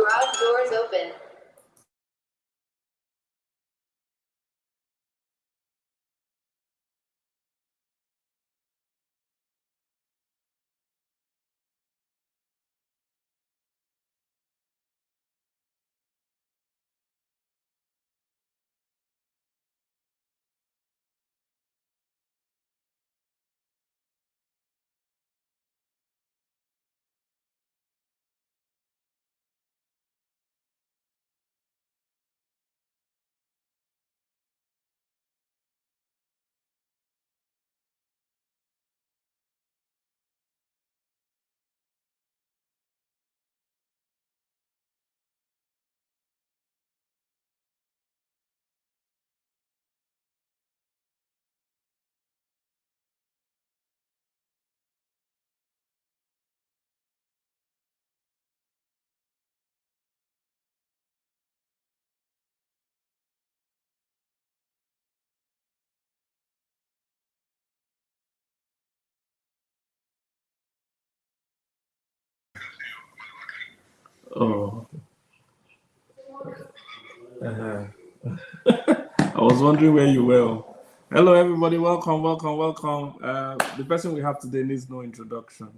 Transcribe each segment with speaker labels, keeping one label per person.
Speaker 1: Garage doors open.
Speaker 2: Oh, uh, I was wondering where you were. Hello, everybody. Welcome, welcome, welcome. The person we have today needs no introduction.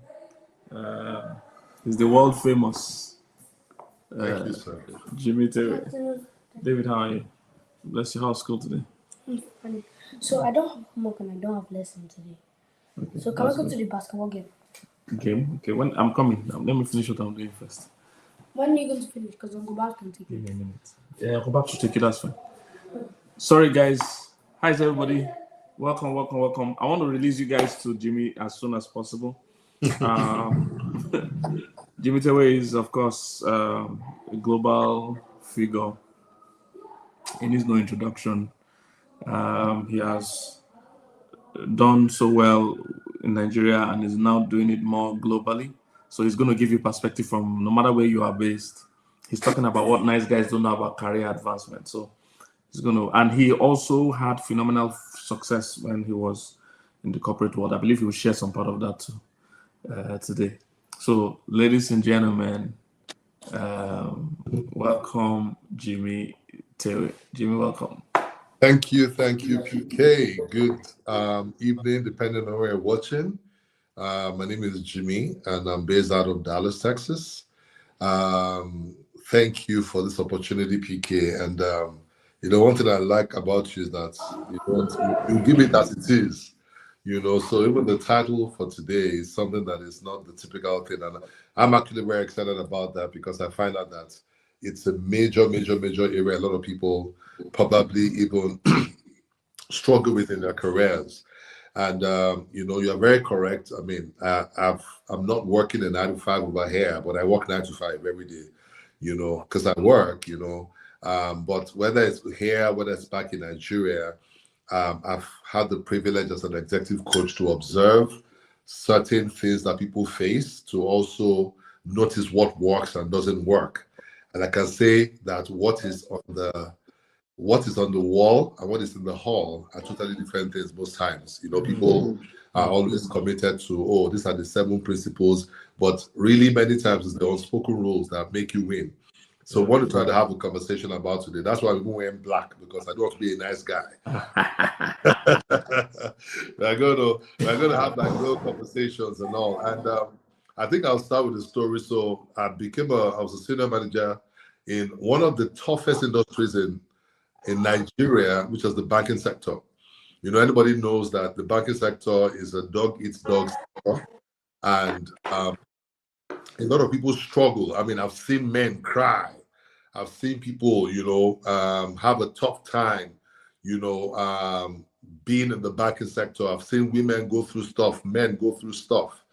Speaker 2: He's the world famous
Speaker 3: Thank you, sir.
Speaker 2: Jimmy Terry. David, how are you? Bless you. How's school today?
Speaker 4: Funny. So I don't have homework and I don't have lesson today.
Speaker 2: Okay,
Speaker 4: So can I
Speaker 2: that's
Speaker 4: go
Speaker 2: good.
Speaker 4: to the basketball game?
Speaker 2: Game. Okay, when I'm coming, now, let me finish what I'm doing first.
Speaker 4: When are you going to finish? Because Uncle Bart can take
Speaker 2: Give
Speaker 4: it.
Speaker 2: me a minute. Yeah, I'll go back to take it. That's fine. Sorry, guys. Hi, everybody. Welcome, welcome, welcome. I want to release you guys to Jimmy as soon as possible. Jimmy Tewe is, of course, a global figure. He needs no introduction. He has done so well in Nigeria and is now doing it more globally. So he's going to give you perspective from no matter where you are based. He's talking about what nice guys don't know about career advancement. So he's going to, and he also had phenomenal success when he was in the corporate world. I believe he will share some part of that too today. So, ladies and gentlemen, welcome Jimmy Terry. Jimmy, welcome.
Speaker 3: Thank you, PK. Good evening, depending on where you're watching. My name is Jimmy, and I'm based out of Dallas, Texas. Thank you for this opportunity, PK. And one thing I like about you is that you give it as it is. So even the title for today is something that is not the typical thing, and I'm actually very excited about that because I find out that it's a major area a lot of people probably even struggle with in their careers. And you are very correct. I mean, I'm not working a 9 to 5 over here, but I work 9 to 5 every day. Because I work. But whether it's here, whether it's back in Nigeria, I've had the privilege as an executive coach to observe certain things that people face, to also notice what works and doesn't work. And I can say that what is on the wall and what is in the hall are totally different things most times. People are always committed to, these are the 7 principles, but really many times it's the unspoken rules that make you win. So what we're trying to have a conversation about today. That's why I'm wearing black, because I don't want to be a nice guy. we're going to have like real conversations and all. And I think I'll start with the story. So I was a senior manager in one of the toughest industries in Nigeria, which is the banking sector. Anybody knows that the banking sector is a dog eats dog sector, and a lot of people struggle. I mean, I've seen men cry. I've seen people, have a tough time, being in the banking sector. I've seen women go through stuff, men go through stuff.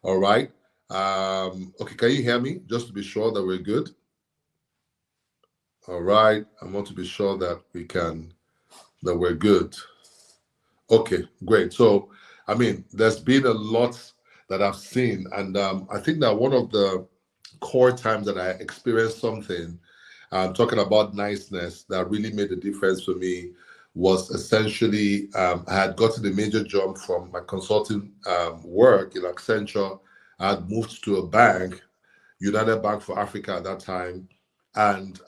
Speaker 3: All right. Okay, can you hear me? Just to be sure that we're good. All right. I want to be sure that we're good. Okay, great. So, I mean, there's been a lot that I've seen, and I think that one of the core times that I experienced something, talking about niceness, that really made a difference for me was essentially I had gotten a major jump from my consulting work in Accenture. I had moved to a bank, United Bank for Africa at that time, and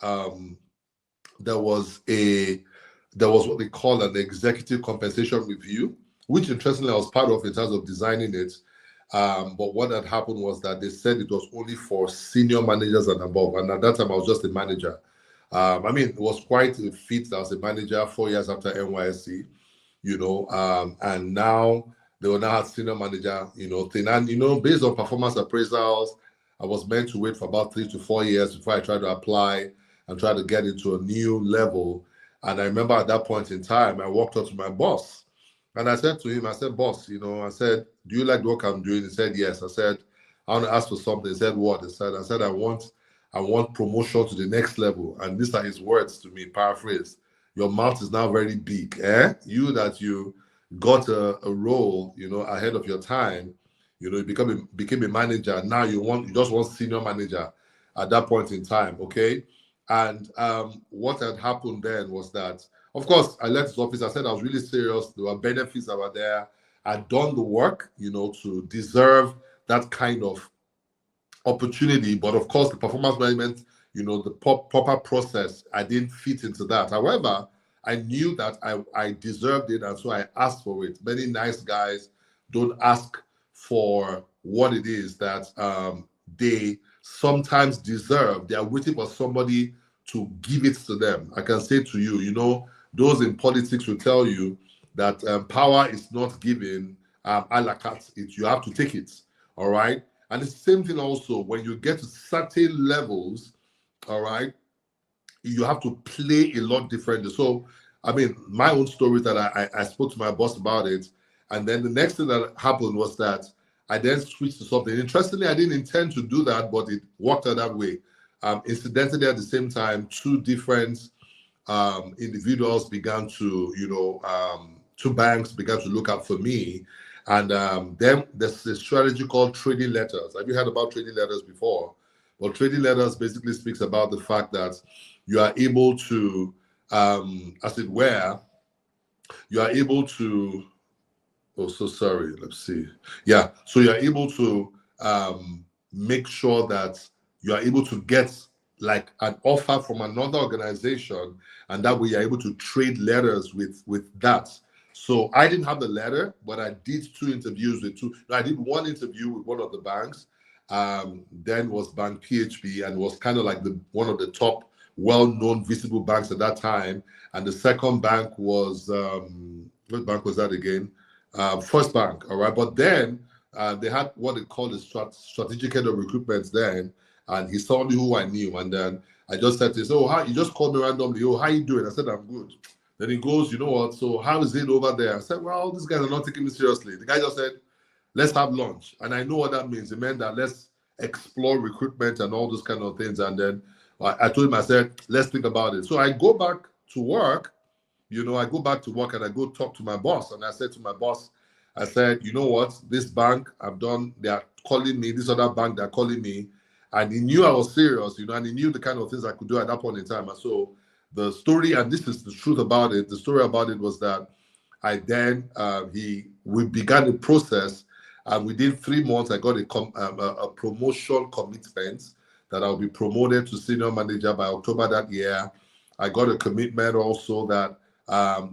Speaker 3: there was what they call an executive compensation review, which interestingly I was part of in terms of designing it. But what had happened was that they said it was only for senior managers and above. And at that time, I was just a manager. I mean, it was quite a feat as a manager 4 years after NYSC, and now they will now have senior manager, thing. And, based on performance appraisals, I was meant to wait for about 3 to 4 years before I tried to apply and try to get into a new level. And I remember at that point in time, I walked up to my boss and I said to him, I said, boss, I said, do you like the work I'm doing? He said, yes. I said, I want to ask for something. He said, what? I said, I want promotion to the next level. And these are his words to me, paraphrase. Your mouth is now very big. You got a role, ahead of your time, you became a manager. Now you just want senior manager at that point in time. Okay. And what had happened then was that, of course, I left his office. I said I was really serious. There were benefits that were there. I'd done the work, to deserve that kind of opportunity. But of course, the performance management, the proper process, I didn't fit into that. However, I knew that I deserved it, and so I asked for it. Many nice guys don't ask for what it is that they sometimes deserve. They are waiting for somebody to give it to them. I can say to you, those in politics will tell you that power is not given a la carte. You have to take it, all right? And it's the same thing also when you get to certain levels, all right, you have to play a lot differently. So, I mean, my own story that I spoke to my boss about it. And then the next thing that happened was that I then switched to something. Interestingly, I didn't intend to do that, but it worked out that way. Incidentally, at the same time, two different individuals began to, two banks began to look out for me. And then there's a strategy called trading letters. Have you heard about trading letters before? Well, trading letters basically speaks about the fact that you are able to, as it were, you are able to, oh, so sorry, let's see. Yeah, so you're able to make sure that you are able to get like an offer from another organization, and that way you're able to trade letters with that. So I didn't have the letter, but I did two interviews with two. I did one interview with one of the banks, then was Bank PHP, and was kind of like one of the top well-known visible banks at that time. And the second bank was, what bank was that again? First Bank, all right? But then they had what they call the strategic head of recruitment then, and he saw me who I knew. And then I just said to him, oh, hi, he just called me randomly. Oh, how you doing? I said, I'm good. Then he goes, you know what? So how is it over there? I said, well, these guys are not taking me seriously. The guy just said, let's have lunch. And I know what that means. It meant that let's explore recruitment and all those kind of things. And then I told him, I said, let's think about it. So I go back to work, I go back to work and I go talk to my boss. And I said to my boss, I said, you know what? This bank I've done, they are calling me, this other bank, they're calling me. And he knew I was serious, and he knew the kind of things I could do at that point in time. And so the story, and this is the truth about it, the story about it was that I then, we began the process, and within 3 months, I got a promotion commitment that I'll be promoted to senior manager by October that year. I got a commitment also that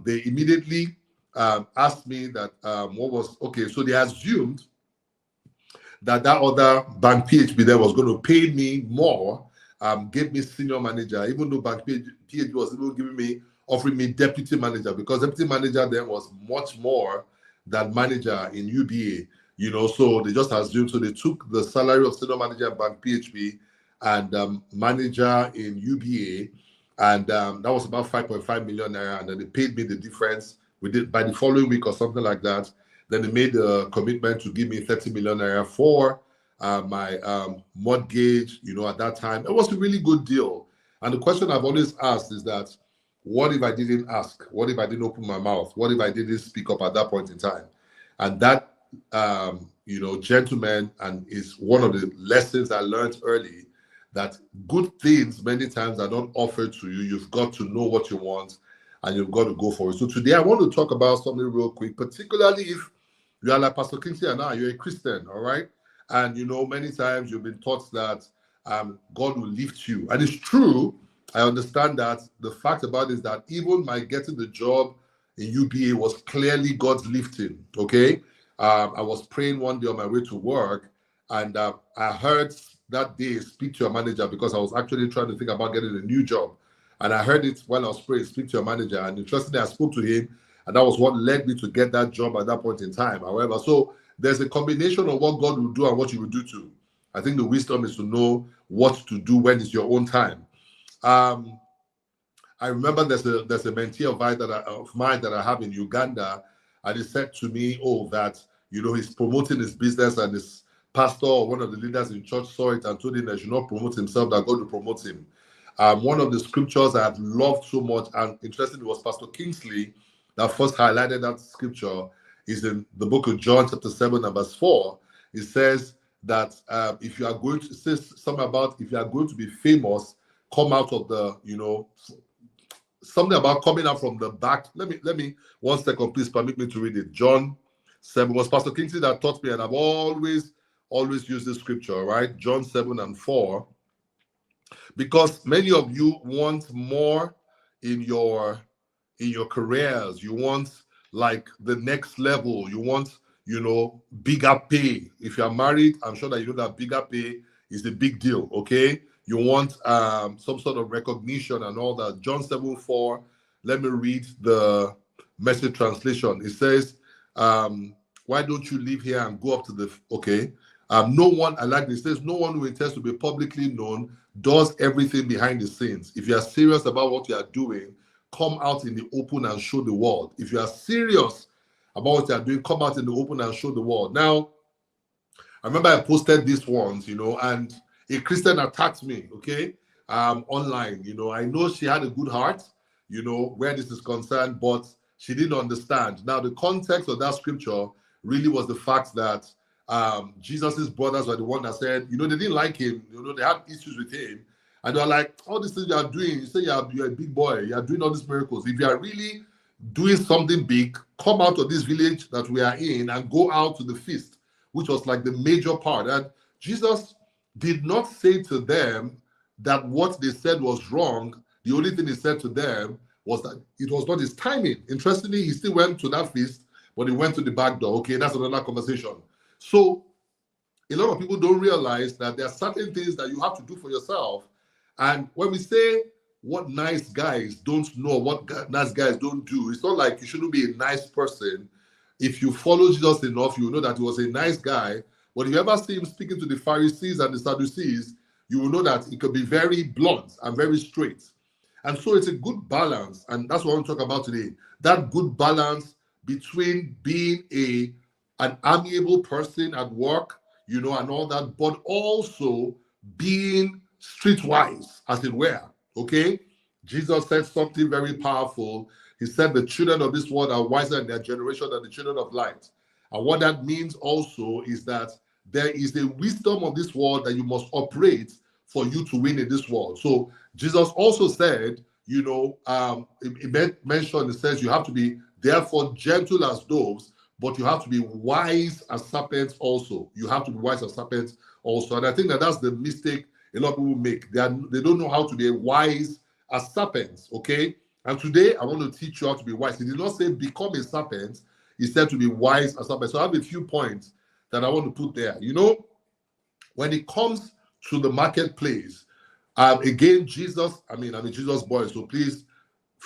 Speaker 3: they immediately asked me that so they assumed that other Bank PHP there was going to pay me more, give me senior manager, even though Bank PHP was even offering me deputy manager, because deputy manager then was much more than manager in UBA, so they just assumed. So they took the salary of senior manager at Bank PHP and manager in UBA, and that was about 5.5 million naira, and then they paid me the difference. We did by the following week or something like that. Then they made a commitment to give me 30 million naira for my mortgage, at that time. It was a really good deal. And the question I've always asked is that, what if I didn't ask? What if I didn't open my mouth? What if I didn't speak up at that point in time? And that, gentleman, and is one of the lessons I learned early, that good things many times are not offered to you. You've got to know what you want, and you've got to go for it. So today I want to talk about something real quick, particularly if you are like Pastor Kingsley and I, you're a Christian, all right? And many times you've been taught that God will lift you. And it's true. I understand that. The fact about it is that even my getting the job in UBA was clearly God's lifting. Okay. I was praying one day on my way to work, and I heard that day speak to your manager, because I was actually trying to think about getting a new job. And I heard it while I was praying, speak to your manager. And interestingly, I spoke to him, and that was what led me to get that job at that point in time. However, so there's a combination of what God will do and what you will do too. I think the wisdom is to know what to do when it's your own time. I remember there's a mentee of mine that I have in Uganda, and he said to me, that he's promoting his business, and his pastor or one of the leaders in church saw it and told him that he should not promote himself, that God will promote him. One of the scriptures I have loved so much, and interestingly, was Pastor Kingsley that first highlighted that scripture, is in the book of John chapter 7 and verse 4. It says that if you are going to, it says something about if you are going to be famous, come out of the, something about coming out from the back. Let me 1 second, please permit me to read it. John 7 was Pastor Kingsley that taught me, and I've always used this scripture, right? John 7 and 4. Because many of you want more in your careers. You want like the next level. You want, bigger pay. If you are married, I'm sure that you know that bigger pay is a big deal, okay? You want some sort of recognition and all that. John 7:4, let me read the Message translation. It says, why don't you live here and go up to the, okay? No one, I like this, it says, no one who intends to be publicly known does everything behind the scenes. If you are serious about what you are doing, come out in the open and show the world. If you are serious about what you are doing, come out in the open and show the world. Now, I remember I posted this once, and a Christian attacked me, okay, online. I know she had a good heart, where this is concerned, but she didn't understand. Now, the context of that scripture really was the fact that Jesus's brothers were the one that said, they didn't like him, they had issues with him. And they're like, all these things you are doing, you say you're a big boy, you are doing all these miracles. If you are really doing something big, come out of this village that we are in and go out to the feast, which was like the major part. And Jesus did not say to them that what they said was wrong. The only thing he said to them was that it was not his timing. Interestingly, he still went to that feast, but he went to the back door. Okay, that's another conversation. So a lot of people don't realize that there are certain things that you have to do for yourself. And when we say what nice guys don't know, what nice guys don't do, it's not like you shouldn't be a nice person. If you follow Jesus enough, you know that he was a nice guy. But if you ever see him speaking to the Pharisees and the Sadducees, you will know that he could be very blunt and very straight. And so it's a good balance. And that's what I want to talk about today. That good balance between being an amiable person at work, and all that, but also being streetwise, as it were, okay? Jesus said something very powerful. He said the children of this world are wiser in their generation than the children of light. And what that means also is that there is a wisdom of this world that you must operate for you to win in this world. So Jesus also said, he mentioned, it says you have to be therefore gentle as doves, but you have to be wise as serpents also. You have to be wise as serpents also. And I think that that's the mistake a lot of people make. They don't know how to be wise as serpents, okay? And today, I want to teach you how to be wise. He did not say become a serpent. He said to be wise as serpents. So I have a few points that I want to put there. When it comes to the marketplace, again, Jesus, I'm a Jesus boy, so please,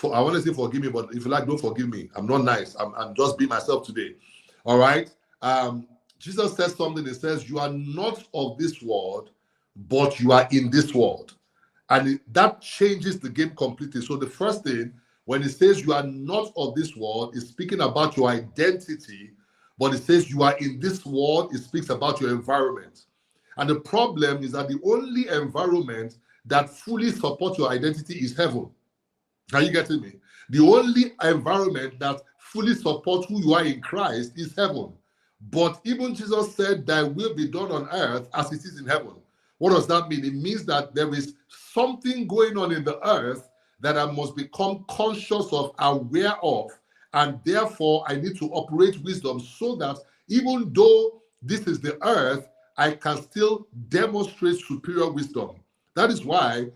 Speaker 3: I want to say forgive me, but if you like, don't forgive me. I'm not nice. I'm just being myself today. All right? Jesus says something. He says, you are not of this world, but you are in this world. And that changes the game completely. So the first thing, when it says you are not of this world, is speaking about your identity. But it says you are in this world, it speaks about your environment. And the problem is that the only environment that fully supports your identity is heaven. Are you getting me? The only environment that fully supports who you are in Christ is heaven. But even Jesus said, thy will be done on earth as it is in heaven. What does that mean? It means that there is something going on in the earth that I must become conscious of, aware of, and therefore I need to operate wisdom so that even though this is the earth, I can still demonstrate superior wisdom. That is why,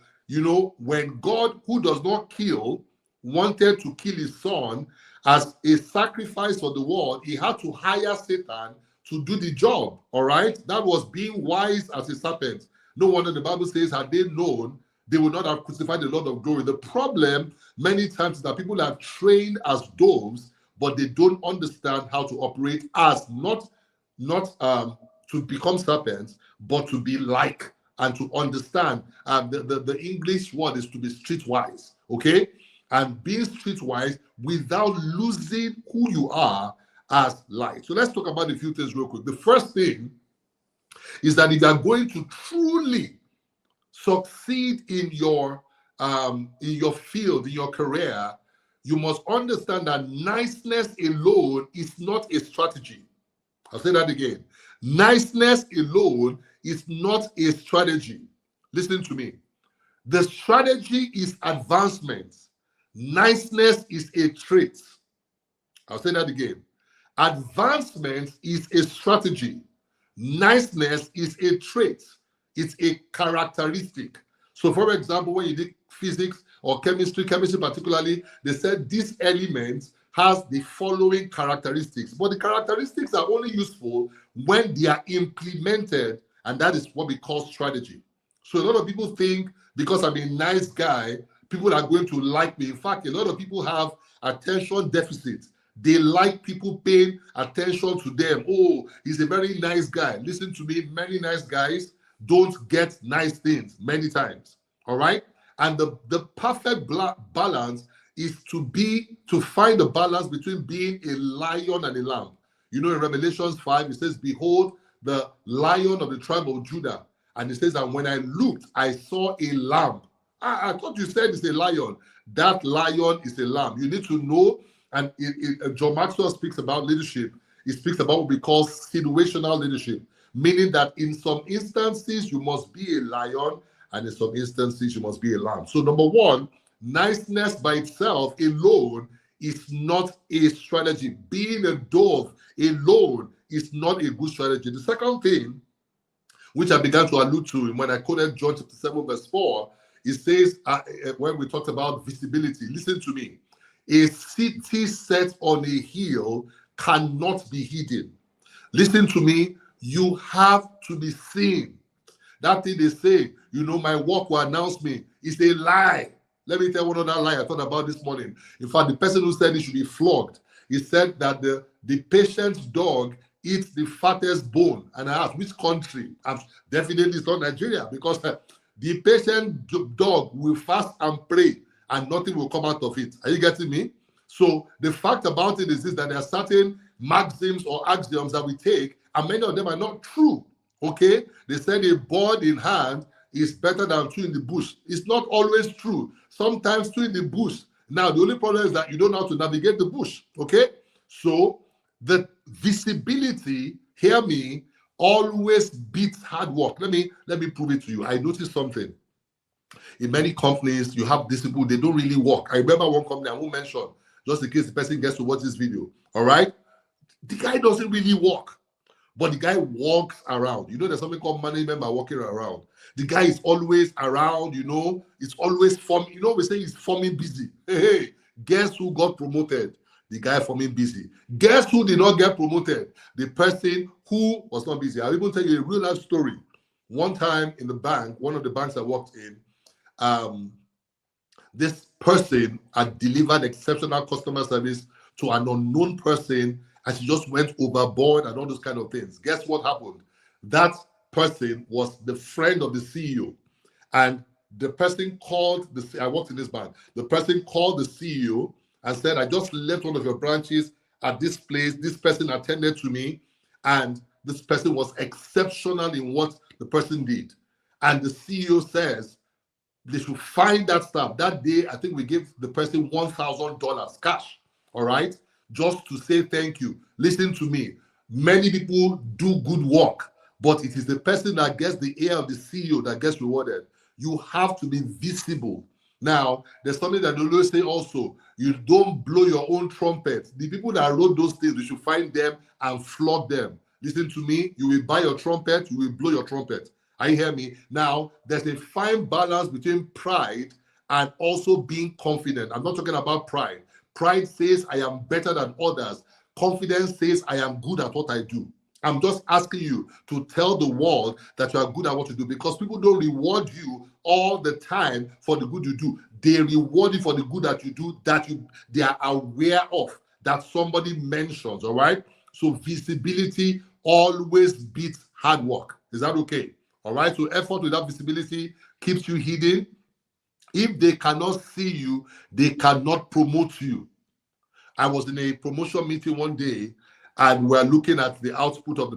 Speaker 3: when God, who does not kill, wanted to kill his son as a sacrifice for the world, he had to hire Satan to do the job. All right? That was being wise as a serpent. No wonder the Bible says, had they known, they would not have crucified the Lord of glory. The problem many times is that people are trained as doves, but they don't understand how to operate as not to become serpents, but to be like and to understand. The English word is to be streetwise, okay? And being streetwise without losing who you are as light. So let's talk about a few things real quick. The first thing is that if you are going to truly succeed in your field, in your career, you must understand that niceness alone is not a strategy. I'll say that again. Niceness alone is not a strategy. Listen to me. The strategy is advancement. Niceness is a trait. I'll say that again. Advancement is a strategy. Niceness is a trait. It's a characteristic. So, for example, when you did physics or chemistry particularly, they said this element has the following characteristics. But the characteristics are only useful when they are implemented, and that is what we call strategy. So a lot of people think because I'm a nice guy, people are going to like me. In fact, a lot of people have attention deficit. They like people paying attention to them. Oh, he's a very nice guy. Listen to me, many nice guys don't get nice things many times. All right? And the perfect balance is to find the balance between being a lion and a lamb. In Revelations 5, it says, behold, the lion of the tribe of Judah. And it says that when I looked, I saw a lamb. I thought you said it's a lion. That lion is a lamb. You need to know, and John Maxwell speaks about leadership. He speaks about what we call situational leadership, meaning that in some instances, you must be a lion, and in some instances, you must be a lamb. So number one, niceness by itself alone is not a strategy. Being a dove alone is not a good strategy. The second thing, which I began to allude to when I quoted John chapter 7, verse 4, it says, when we talked about visibility, listen to me. A city set on a hill cannot be hidden. Listen to me. You have to be seen. That thing they say, my work will announce me, is a lie. Let me tell you one other lie I thought about this morning. In fact, the person who said it should be flogged. He said that the patient's dog eats the fattest bone. And I asked, which country? Definitely it's not Nigeria, because the patient dog will fast and pray and nothing will come out of it. Are you getting me? So the fact about it is this, that there are certain maxims or axioms that we take, and many of them are not true. Okay? They said a bird in hand is better than two in the bush. It's not always true. Sometimes two in the bush. Now, the only problem is that you don't know how to navigate the bush. Okay? So the visibility, hear me, always beats hard work. Let me prove it to you. I noticed something. In many companies, you have these people, they don't really work. I remember one company I won't mention, just in case the person gets to watch this video. All right? The guy doesn't really work, but the guy walks around. There's something called management by walking around. The guy is always around, it's always forming. We say he's forming busy. Hey, guess who got promoted? The guy forming busy. Guess who did not get promoted? The person who was not busy. I'll even tell you a real life story. One time in the bank, one of the banks I worked in, this person had delivered exceptional customer service to an unknown person, and she just went overboard and all those kind of things. Guess what happened? That person was the friend of the CEO, and the person called I worked in this bank. The person called the CEO and said, I just left one of your branches at this place. This person attended to me, and this person was exceptional in what the person did. And the CEO says they should find that staff. That day, I think we gave the person $1,000 cash, all right, just to say thank you. Listen to me. Many people do good work, but it is the person that gets the ear of the CEO that gets rewarded. You have to be visible. Now, there's something that they always say also, you don't blow your own trumpet. The people that wrote those things, we should find them and flog them. Listen to me. You will buy your trumpet, you will blow your trumpet. Are you hear me? Now, there's a fine balance between pride and also being confident. I'm not talking about pride. Pride says I am better than others. Confidence says I am good at what I do. I'm just asking you to tell the world that you are good at what you do, because people don't reward you all the time for the good you do. They reward you for the good that you do, that they are aware of, that somebody mentions, all right? So visibility always beats hard work. Is that okay? All right, so effort without visibility keeps you hidden. If they cannot see you, they cannot promote you. I was in a promotion meeting one day, and we're looking at the output of the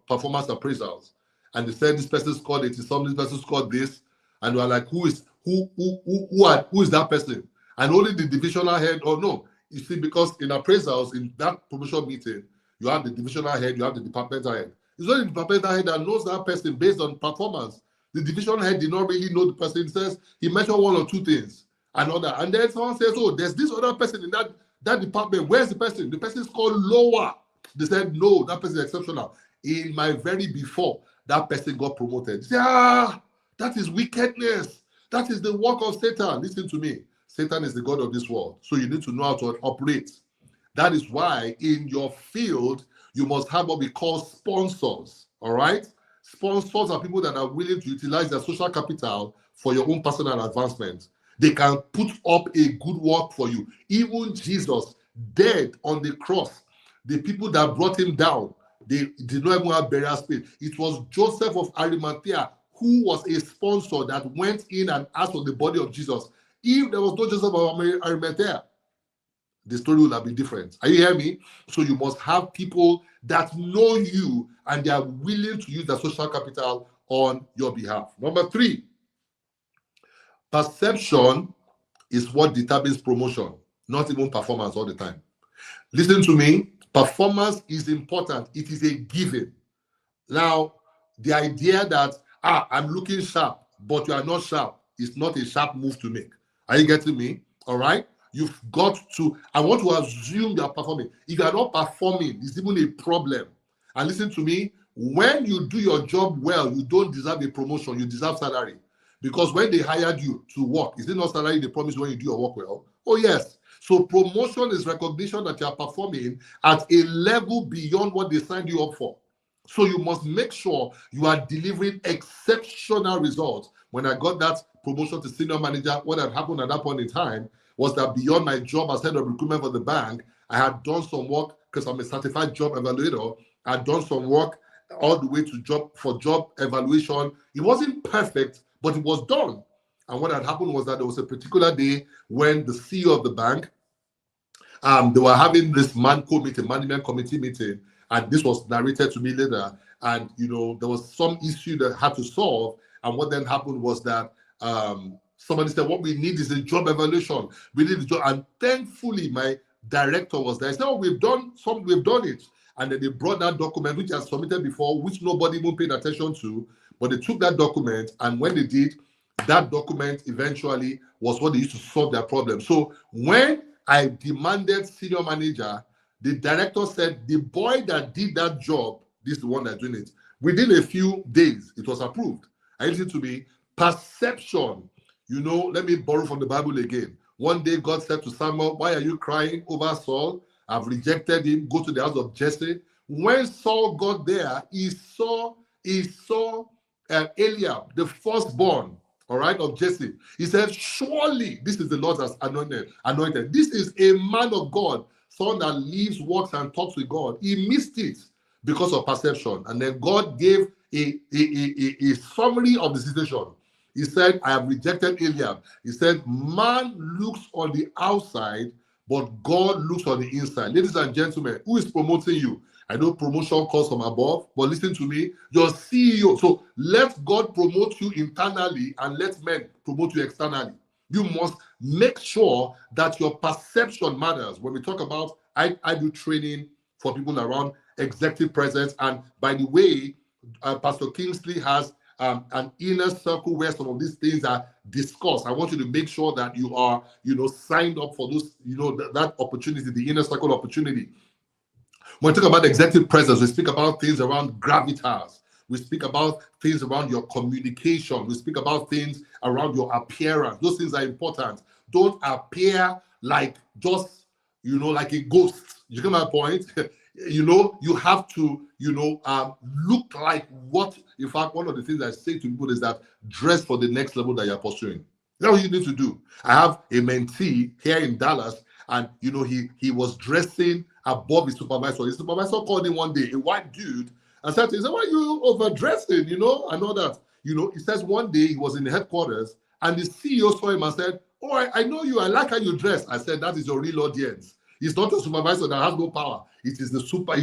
Speaker 3: performance appraisals. And they said this person scored 80-something, this person scored this. And we're like, who is that person? And only the divisional head, or no. You see, because in appraisals, in that promotion meeting, you have the divisional head, you have the departmental head. It's only the departmental head that knows that person based on performance. The divisional head did not really know the person. He says he mentioned one or two things, another. And then someone says, oh, there's this other person in that department. Where's the person? The person is called lower. They said, no, that person is exceptional. In my very before, that person got promoted. They say, that is wickedness. That is the work of Satan. Listen to me. Satan is the God of this world. So you need to know how to operate. That is why in your field, you must have what we call sponsors. All right? Sponsors are people that are willing to utilize their social capital for your own personal advancement. They can put up a good work for you. Even Jesus, dead on the cross, the people that brought him down, they did not even have burial space. It was Joseph of Arimathea who was a sponsor that went in and asked for the body of Jesus. If there was no Joseph of Arimathea, the story would have been different. Are you hearing me? So you must have people that know you and they are willing to use their social capital on your behalf. Number 3, perception is what determines promotion, not even performance all the time. Listen to me. Performance is important. It is a given. Now, the idea that, I'm looking sharp, but you are not sharp, is not a sharp move to make. Are you getting me? All right? You've got to, I want to assume you are performing. If you are not performing, it's even a problem. And listen to me, when you do your job well, you don't deserve a promotion, you deserve salary. Because when they hired you to work, is it not salary they promise when you do your work well? Oh, yes. So promotion is recognition that you are performing at a level beyond what they signed you up for. So you must make sure you are delivering exceptional results. When I got that promotion to senior manager, what had happened at that point in time was that beyond my job as head of recruitment for the bank, I had done some work because I'm a certified job evaluator. I had done some work all the way to job evaluation. It wasn't perfect, but it was done. And what had happened was that there was a particular day when the CEO of the bank, they were having this management committee meeting, and this was narrated to me later. And there was some issue that had to solve. And what then happened was that somebody said, what we need is a job evaluation. We need a job. And thankfully, my director was there. I said, oh, we've done it. And then they brought that document, which I submitted before, which nobody even paid attention to. But they took that document, and when they did, that document eventually was what they used to solve their problem. So when I demanded senior manager, the director said, the boy that did that job, this is the one that's doing it. Within a few days, it was approved. And listen to me, perception. Let me borrow from the Bible again. One day God said to Samuel, why are you crying over Saul? I've rejected him. Go to the house of Jesse. When Saul got there, he saw Eliab, the firstborn, all right, of Jesse. He said, surely this is the Lord that's anointed. This is a man of God, someone that lives, walks, and talks with God. He missed it because of perception. And then God gave a summary of the situation. He said, I have rejected Eliab. He said, man looks on the outside, but God looks on the inside. Ladies and gentlemen, who is promoting you? I know promotion comes from above, but listen to me, your CEO. So let God promote you internally and let men promote you externally. You must make sure that your perception matters. When we talk about, I do training for people around executive presence. And by the way, Pastor Kingsley has an inner circle where some of these things are discussed. I want you to make sure that you are, signed up for those, that opportunity, the inner circle opportunity. When we talk about executive presence, we speak about things around gravitas. We speak about things around your communication. We speak about things around your appearance. Those things are important. Don't appear like just, like a ghost. You get my point? You have to, look like what. In fact, one of the things I say to people is that dress for the next level that you're pursuing. That's what you need to do. I have a mentee here in Dallas, and he was dressing above his supervisor. His supervisor called him one day, a white dude, and said to him, "Why are you overdressing?" And all that. He says one day he was in the headquarters, and the CEO saw him and said, "Oh, I know you. I like how you dress." I said, "That is your real audience. It's not a supervisor that has no power. It is the super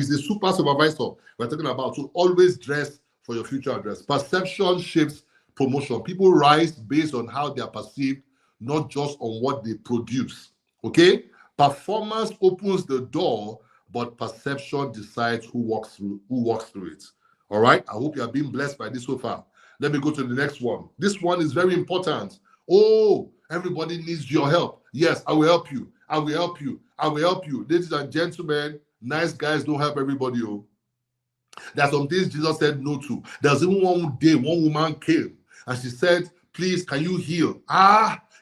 Speaker 3: supervisor we're talking about." So always dress for your future address. Perception shapes promotion. People rise based on how they are perceived, not just on what they produce. Okay? Performance opens the door, but perception decides who walks through it. All right? I hope you are being blessed by this so far. Let me go to the next one. This one is very important. Oh, everybody needs your help. Yes, I will help you. I will help you. I will help you. Ladies and gentlemen, nice guys don't help everybody. Oh. There are some things Jesus said no to. There's even one day, one woman came and she said, "Please, can you heal?"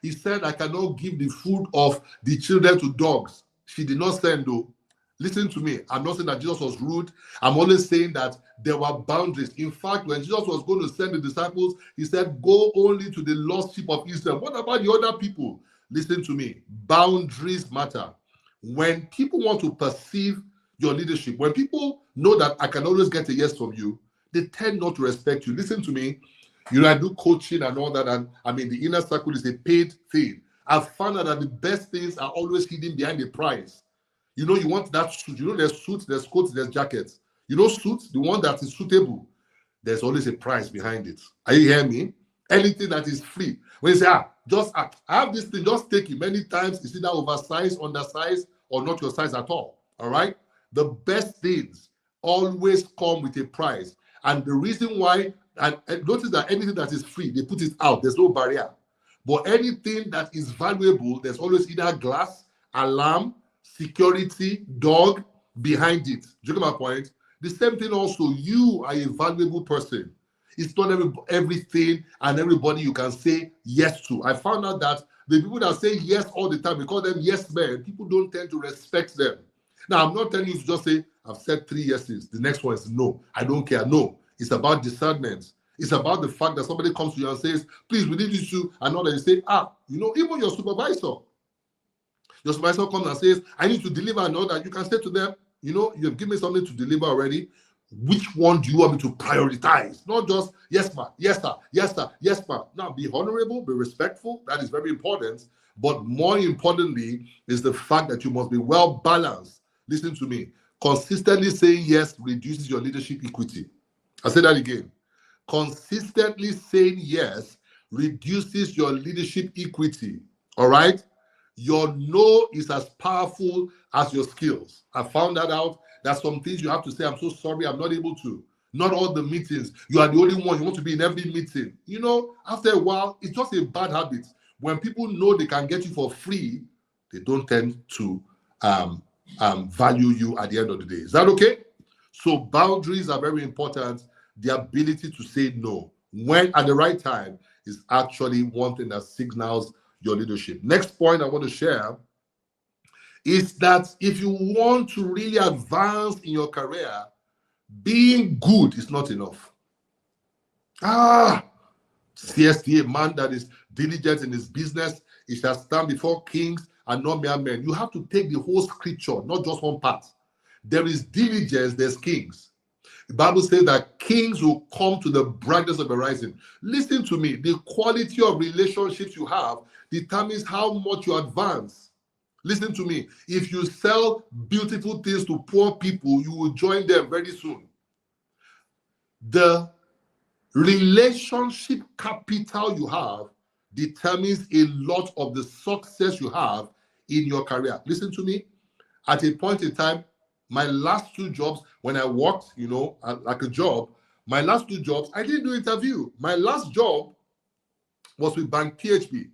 Speaker 3: He said, "I cannot give the food of the children to dogs." She did not send though. Listen to me. I'm not saying that Jesus was rude. I'm only saying that there were boundaries. In fact, when Jesus was going to send the disciples, he said, "Go only to the lost sheep of Israel." What about the other people? Listen to me. Boundaries matter. When people want to perceive your leadership, when people know that I can always get a yes from you, they tend not to respect you. Listen to me. I do coaching and all that, and the inner circle is a paid thing. I've found out that the best things are always hidden behind the price. You want that suit. There's suits, there's coats, there's jackets. Suits, the one that is suitable, there's always a price behind it. Are you hearing me? Anything that is free. When you say, I have this thing, just take it. Many times it's either oversized, undersized, or not your size at all. All right? The best things always come with a price. And the reason why, and notice that anything that is free, they put it out. There's no barrier. But anything that is valuable, there's always either glass, alarm, security, dog behind it. Do you get my point? The same thing also, you are a valuable person. It's not everything and everybody you can say yes to. I found out that the people that say yes all the time, we call them yes men. People don't tend to respect them. Now, I'm not telling you to just say, "I've said 3 yeses. The next one is no. I don't care." No. It's about discernment. It's about the fact that somebody comes to you and says, "Please, we need you to," and all that you say, even your supervisor. Your supervisor comes and says, "I need to deliver," and all that. You can say to them, "You've given me something to deliver already. Which one do you want me to prioritize?" Not just, "Yes, ma, yes, sir, yes, sir, yes, ma." Now, be honorable, be respectful. That is very important. But more importantly is the fact that you must be well balanced. Listen to me. Consistently saying yes reduces your leadership equity. I say that again. Consistently saying yes reduces your leadership equity. All right? Your no is as powerful as your skills. I found that out. There's some things you have to say, "I'm so sorry, I'm not able to." Not all the meetings. You are the only one. You want to be in every meeting. After a while, it's just a bad habit. When people know they can get you for free, they don't tend to value you at the end of the day. Is that okay? So boundaries are very important. The ability to say no when at the right time is actually one thing that signals your leadership. Next point I want to share is that if you want to really advance in your career, being good is not enough. CST, a man that is diligent in his business, he shall stand before kings and not mere men. You have to take the whole scripture, not just one part. There is diligence, there's kings. The Bible says that kings will come to the brightness of the rising. Listen to me. The quality of relationships you have determines how much you advance. Listen to me. If you sell beautiful things to poor people, you will join them very soon. The relationship capital you have determines a lot of the success you have in your career. Listen to me. At a point in time, my last 2 jobs, when I worked, like a job, my last 2 jobs, I didn't do interview. My last job was with Bank PHP.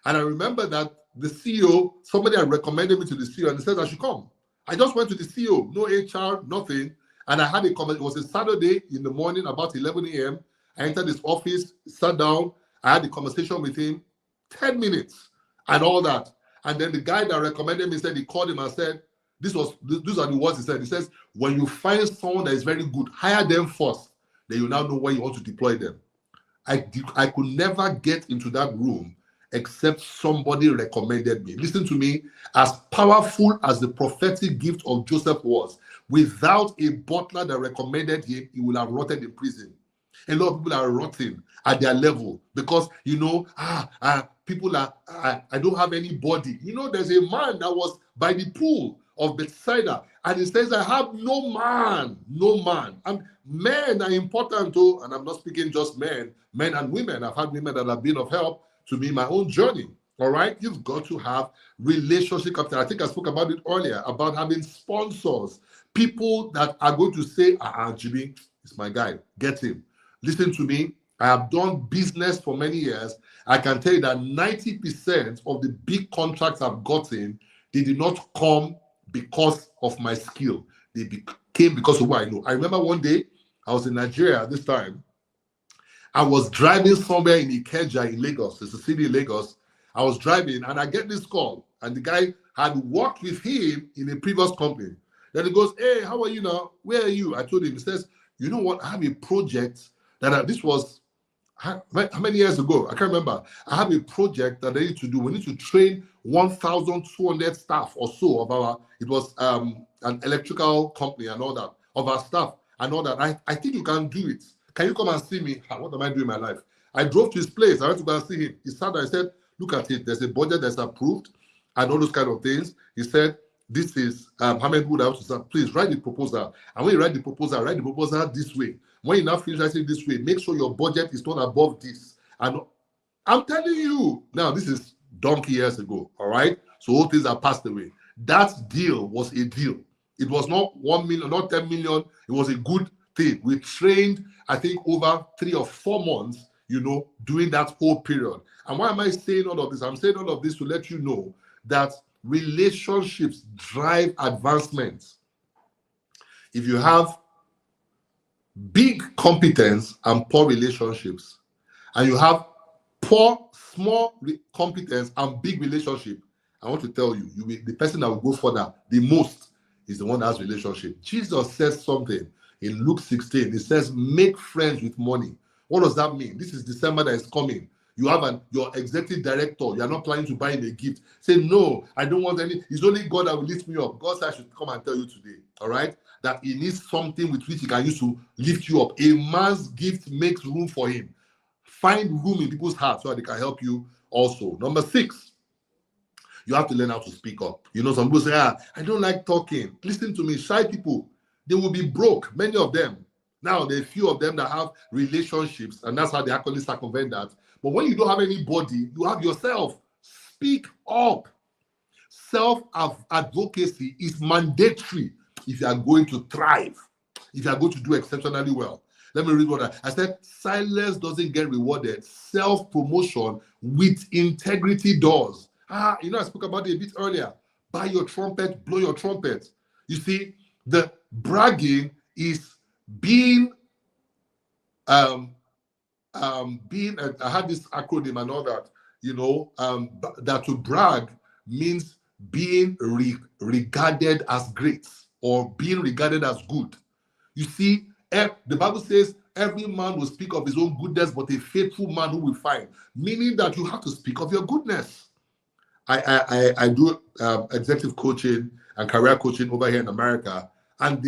Speaker 3: And I remember that the CEO, somebody had recommended me to the CEO and he said I should come. I just went to the CEO, no HR, nothing. And I had a comment. It was a Saturday in the morning, about 11 a.m. I entered his office, sat down. I had a conversation with him, 10 minutes and all that. And then the guy that recommended me said, he called him and said, these are the words he said. He says, when you find someone that is very good, hire them first. Then you now know where you want to deploy them. I could never get into that room except somebody recommended me. Listen to me, as powerful as the prophetic gift of Joseph was, without a butler that recommended him, he would have rotted in prison. A lot of people are rotting at their level because, people are, I don't have anybody. There's a man that was by the pool of Bethsaida, and he says, I have no man. And men are important too, and I'm not speaking just men and women. I've had women that have been of help to me in my own journey. All right, you've got to have relationship capital. I think I spoke about it earlier, about having sponsors, people that are going to say, Jimmy, it's my guy, get him. Listen to me. I have done business for many years. I can tell you that 90% of the big contracts I've gotten, they did not come because of my skill. They came because of what I know. I remember one day, I was in Nigeria at this time. I was driving somewhere in Ikeja in Lagos. It's a city in Lagos. I was driving and I get this call. And the guy had worked with him in a previous company. Then he goes, hey, how are you now? Where are you? I told him, he says, you know what? I have a project that this was, how many years ago? I can't remember. I have a project that I need to do. We need to train 1,200 staff or so of our, it was an electrical company and all that, of our staff and all that. I think you can do it. Can you come and see me? What am I doing in my life? I drove to his place. I went to go and see him. He sat there and said, look at it. There's a budget that's approved and all those kind of things. He said, this is how many would I have to start? Please write the proposal. And when you write the proposal this way. When you now finish writing this way, make sure your budget is not above this. And I'm telling you, now this is donkey years ago, all right? So all things are passed away. That deal was a deal. It was not 1 million, not 10 million. It was a good thing. We trained, I think, over 3 or 4 months, during that whole period. And why am I saying all of this? I'm saying all of this to let you know that relationships drive advancement. If you have big competence and poor relationships, and you have poor, small competence and big relationship, I want to tell you, the person that will go further the most is the one that has relationship. Jesus says something in Luke 16. He says, make friends with money. What does that mean? This is December that is coming. You have your executive director. You are not planning to buy him a gift. Say, no, I don't want any. It's only God that will lift me up. God said I should come and tell you today, all right, that he needs something with which he can use to lift you up. A man's gift makes room for him. Find room in people's hearts so that they can help you also. Number 6, you have to learn how to speak up. Some people say, I don't like talking. Listen to me, shy people, they will be broke, many of them. Now, there are a few of them that have relationships, and that's how they actually circumvent that. But when you don't have anybody, you have yourself. Speak up. Self-advocacy is mandatory if you are going to thrive, if you are going to do exceptionally well. Let me read what I said. Silence doesn't get rewarded. Self-promotion with integrity does. I spoke about it a bit earlier. Buy your trumpet, blow your trumpet. You see, the bragging is being I had this acronym and all that, that to brag means being regarded as great or being regarded as good. You see, the Bible says every man will speak of his own goodness, but a faithful man who will find, meaning that you have to speak of your goodness. I do executive coaching and career coaching over here in America, and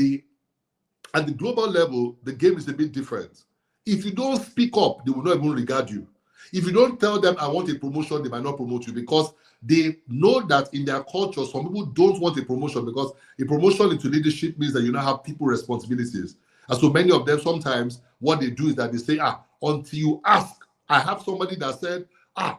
Speaker 3: at the global level, the game is a bit different. If you don't speak up, they will not even regard you. If you don't tell them, I want a promotion, they might not promote you because they know that in their culture, some people don't want a promotion because a promotion into leadership means that you now have people responsibilities. And so many of them, sometimes what they do is that they say, until you ask. I have somebody that said,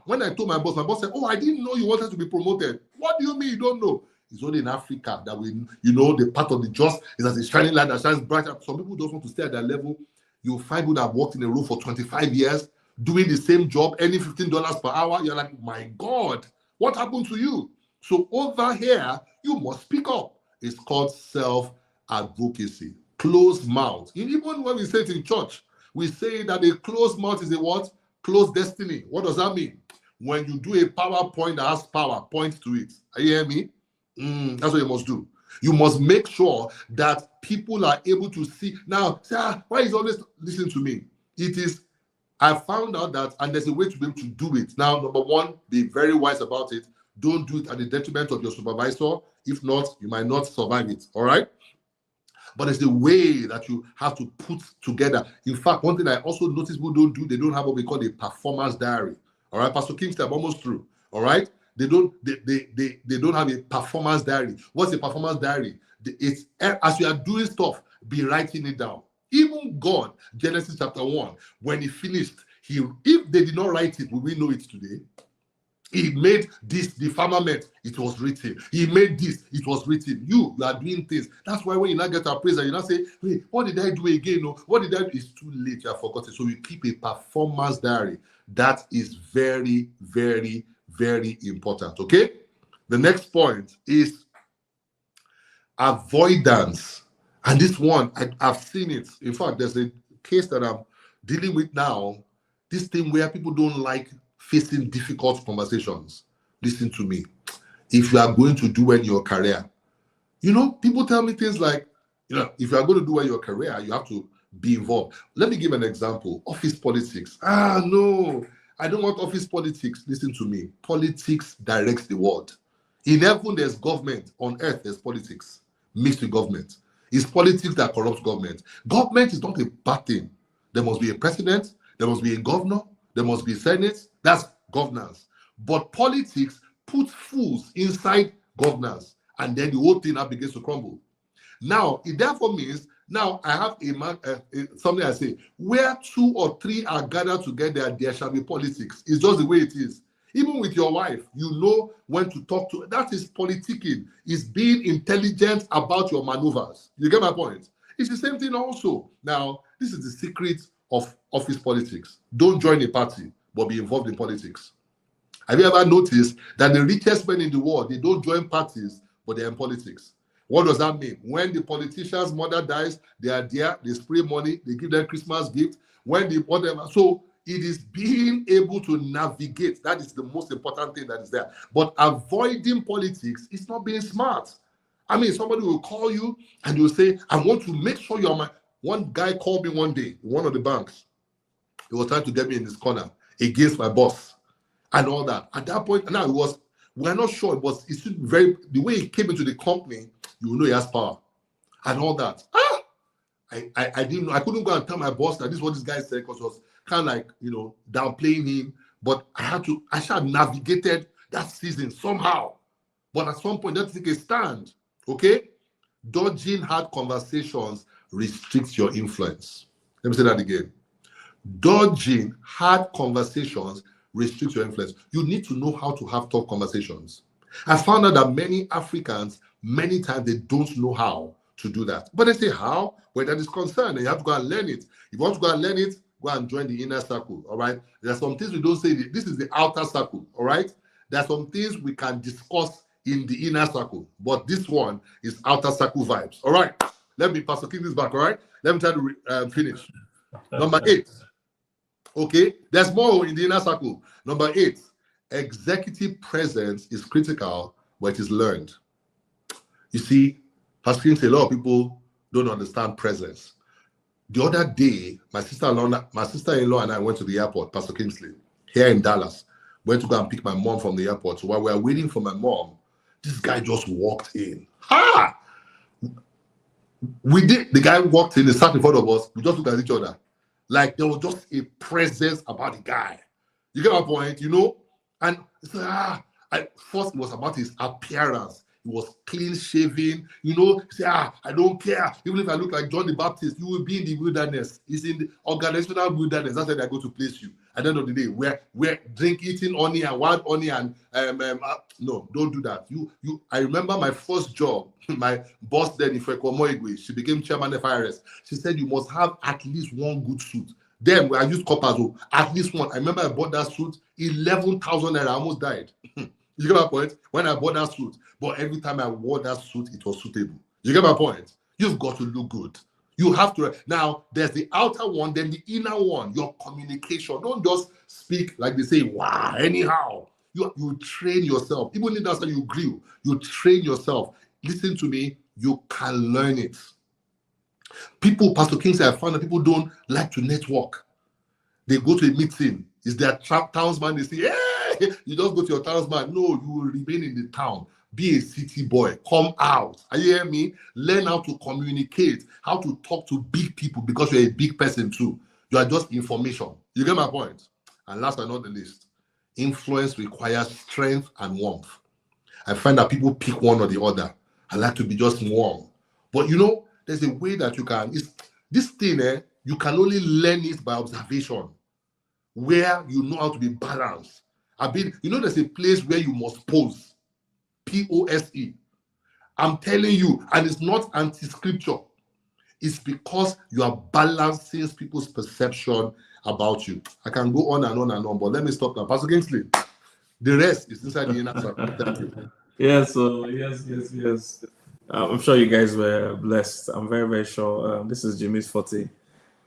Speaker 3: when I told my boss said, I didn't know you wanted to be promoted. What do you mean you don't know? It's only in Africa that the part of the just is as a shining light that shines brighter. Some people don't want to stay at that level. You'll find people that have worked in a role for 25 years, doing the same job, earning $15 per hour. You're like, my God, what happened to you? So over here, you must speak up. is called self-advocacy. Closed mouth. Even when we say it in church, we say that a closed mouth is a what? Closed destiny. What does that mean? When you do a PowerPoint that has power, point to it. Are you hearing me? That's what you must do. You must make sure that people are able to see. Now, say, why is always listening to me? It is, I found out that, and there's a way to be able to do it. Now, number one, be very wise about it. Don't do it at the detriment of your supervisor. If not, you might not survive it. All right? But it's the way that you have to put together. In fact, one thing I also notice people don't do, they don't have what we call a performance diary. All right, Pastor Kingsley, I'm almost through. All right? They don't have a performance diary. What's a performance diary? It's as you are doing stuff, be writing it down. Even God, Genesis chapter 1, when he finished, if they did not write it, will we know it today? He made this, the firmament, it was written. He made this, it was written. You are doing things. That's why when you now get a praise and you now say, hey, what did I do again? No, what did I do? It's too late, you have forgotten. So you keep a performance diary. That is very, very, very important. Okay? The next point is avoidance. And this one, I've seen it. In fact, there's a case that I'm dealing with now. This thing where people don't like facing difficult conversations. Listen to me. If you are going to do well in your career, people tell me things like, if you are going to do well in your career, you have to be involved. Let me give an example. Office politics. No, I don't want office politics. Listen to me. Politics directs the world. In heaven, there's government. On earth, there's politics mixed with government. It's politics that corrupts government. Government is not a bad thing. There must be a president. There must be a governor. There must be a senate. That's governance. But politics puts fools inside governance. And then the whole thing now begins to crumble. Now, it therefore means, now I have something I say, where 2 or 3 are gathered together, there shall be politics. It's just the way it is. Even with your wife, you know when to talk to. That is politicking. It's being intelligent about your maneuvers. You get my point? It's the same thing also. Now, this is the secret of office politics. Don't join a party, but be involved in politics. Have you ever noticed that the richest men in the world, they don't join parties, but they're in politics? What does that mean? When the politician's mother dies, they are there, they spray money, they give them Christmas gift. When the whatever. So it is being able to navigate. That is the most important thing that is there. But avoiding politics is not being smart. I mean, somebody will call you and you'll say, I want to make sure you're my... One guy called me one day, one of the banks. He was trying to get me in this corner against my boss and all that. At that point, now we're not sure, but it's very, the way he came into the company, you will know he has power and all that. I didn't know. I couldn't go and tell my boss that this is what this guy said because it was kind of like, downplaying him. But I should have navigated that season somehow. But at some point, let's take a stand. Okay? Dodging hard conversations restricts your influence. Let me say that again. Dodging hard conversations restricts your influence. You need to know how to have tough conversations. I found out that many Africans, many times, they don't know how to do that. But they say how? Where that is concerned, and you have to go and learn it. If you want to go and learn it, go and join the inner circle, all right? There are some things we don't say. This is the outer circle, all right? There are some things we can discuss in the inner circle, but this one is outer circle vibes, all right? Let me, Pastor, keep this back, all right? Let me try to finish. Number 8. Okay, there's more in the inner circle. Number 8, executive presence is critical, but it is learned. You see, Pastor King said a lot of people don't understand presence. The other day, my sister-in-law and I went to the airport, Pastor Kingsley, here in Dallas. Went to go and pick my mom from the airport. So while we were waiting for my mom, this guy just walked in. Ha! The guy walked in, he sat in front of us. We just looked at each other. Like there was just a presence about the guy. You get my point, And first it was about his appearance. He was clean shaven, say, I don't care. Even if I look like John the Baptist, you will be in the wilderness. It's in the organizational wilderness. That's where they're going to place you. At the end of the day, we're eating honey and wild honey and no, don't do that. I remember my first job, my boss then, Ifeko Moigwe, she became chairman of FIRS. She said you must have at least one good suit. Then I used coppers, at least one. I remember I bought that suit, 11,000 naira, I almost died. You get my point? When I bought that suit, but every time I wore that suit, it was suitable. You get my point? You've got to look good. You have to. Now, there's the outer one, then the inner one, your communication. Don't just speak like they say, wow, anyhow. You train yourself. Even if that's how you grew, you train yourself. Listen to me, you can learn it. People, Pastor King said, I found that people don't like to network. They go to a meeting, it's their townsman, they say, hey, you just go to your townsman. No, you will remain in the town. Be a city boy. Come out. Are you hearing me? Learn how to communicate, how to talk to big people, because you're a big person too. You are just information. You get my point? And last but not the least, influence requires strength and warmth. I find that people pick one or the other. I like to be just warm. But you know, there's a way that you can, this thing, you can only learn it by observation, where you know how to be balanced. There's a place where you must pose. P-O-S-E. I'm telling you, and it's not anti-scripture. It's because you are balancing people's perception about you. I can go on and on and on, but let me stop now. Pastor Kingsley, the rest is inside the inner circle. Thank you.
Speaker 2: Yes. I'm sure you guys were blessed. I'm very, very sure. This is Jimmy's forte.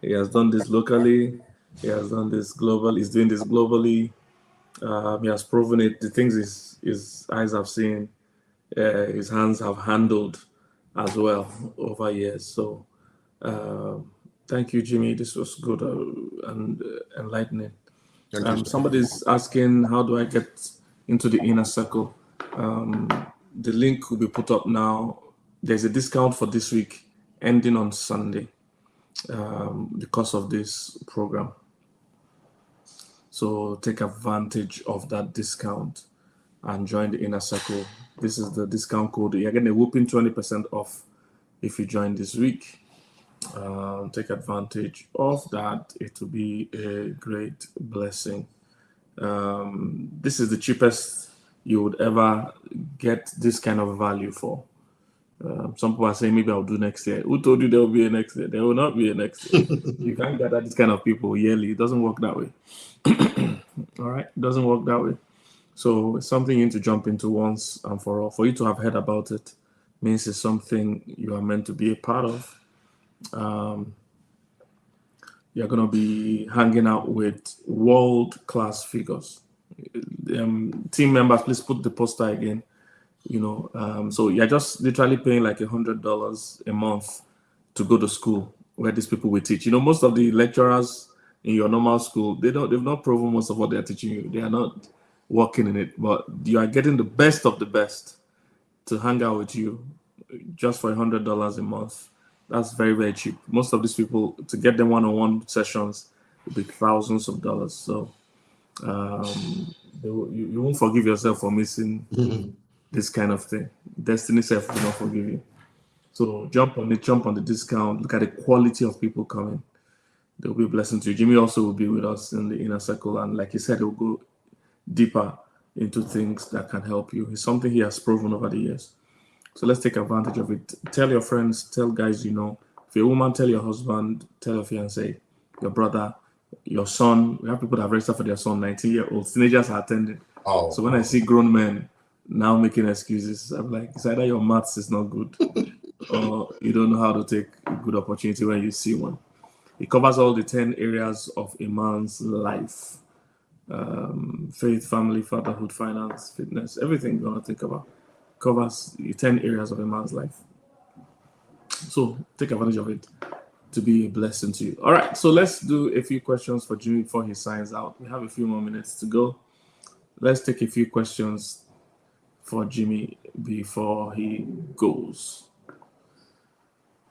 Speaker 2: He has done this locally. He has done this globally. He's doing this globally. He has proven it. The things his eyes have seen, his hands have handled as well over years. So thank you, Jimmy. This was good and enlightening. Somebody's asking, how do I get into the inner circle? The link will be put up now. There's a discount for this week ending on Sunday because of this program. So take advantage of that discount and join the inner circle. This is the discount code. You're getting a whooping 20% off if you join this week. Take advantage of that. It will be a great blessing. This is the cheapest you would ever get this kind of value for. Some people are saying maybe I'll do next year. Who told you there will be a next year? There will not be a next year. You can't gather this kind of people yearly. It doesn't work that way. All right, it doesn't work that way. So it's something you need to jump into once and for all. For you to have heard about it means it's something you are meant to be a part of. You're going to be hanging out with world-class figures. Team members, please put the poster again. So you're just literally paying like $100 a month to go to school where these people will teach. Most of the lecturers in your normal school, they've not proven most of what they're teaching you. They are not working in it, but you are getting the best of the best to hang out with you just for $100 a month. That's very, very cheap. Most of these people, to get them one-on-one sessions, will be thousands of dollars. So you won't forgive yourself for missing this kind of thing. Destiny self will not forgive you. So jump on the discount. Look at the quality of people coming. They'll be a blessing to you. Jimmy also will be with us in the inner circle, and like he said, he'll go deeper into things that can help you. It's something he has proven over the years. So let's take advantage of it. Tell your friends, tell guys you know. If you're a woman, tell your husband, tell your fiancé, your brother, your son. We have people that have registered for their son, 19-year-olds. Teenagers are attending. So when I see grown men now making excuses, I'm like, it's either your maths is not good or you don't know how to take a good opportunity when you see one. It covers all the 10 areas of a man's life. Faith, family, fatherhood, finance, fitness, everything you want to think about. Covers the 10 areas of a man's life. So take advantage of it to be a blessing to you. All right, so let's do a few questions for Jimmy before he signs out. We have a few more minutes to go. Let's take a few questions for Jimmy before he goes.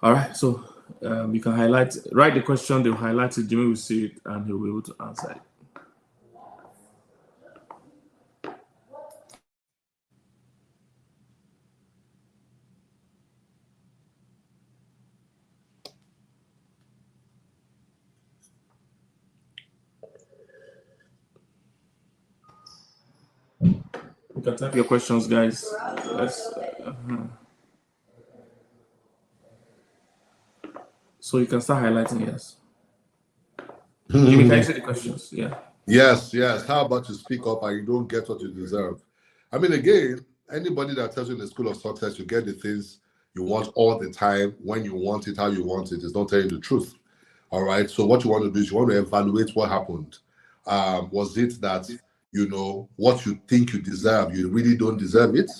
Speaker 2: All right, so you can write the question, they'll highlight it, Jimmy will see it, and he'll be able to answer it. You can type your questions, guys. So you can start highlighting, yes. Jimmy, can you see the questions? Yeah.
Speaker 3: Yes. How about you speak up and you don't get what you deserve? I mean, again, anybody that tells you in the school of success you get the things you want all the time, when you want it, how you want it, is not telling the truth. All right. So what you want to do is you want to evaluate what happened. Was it that, what you think you deserve, you really don't deserve it?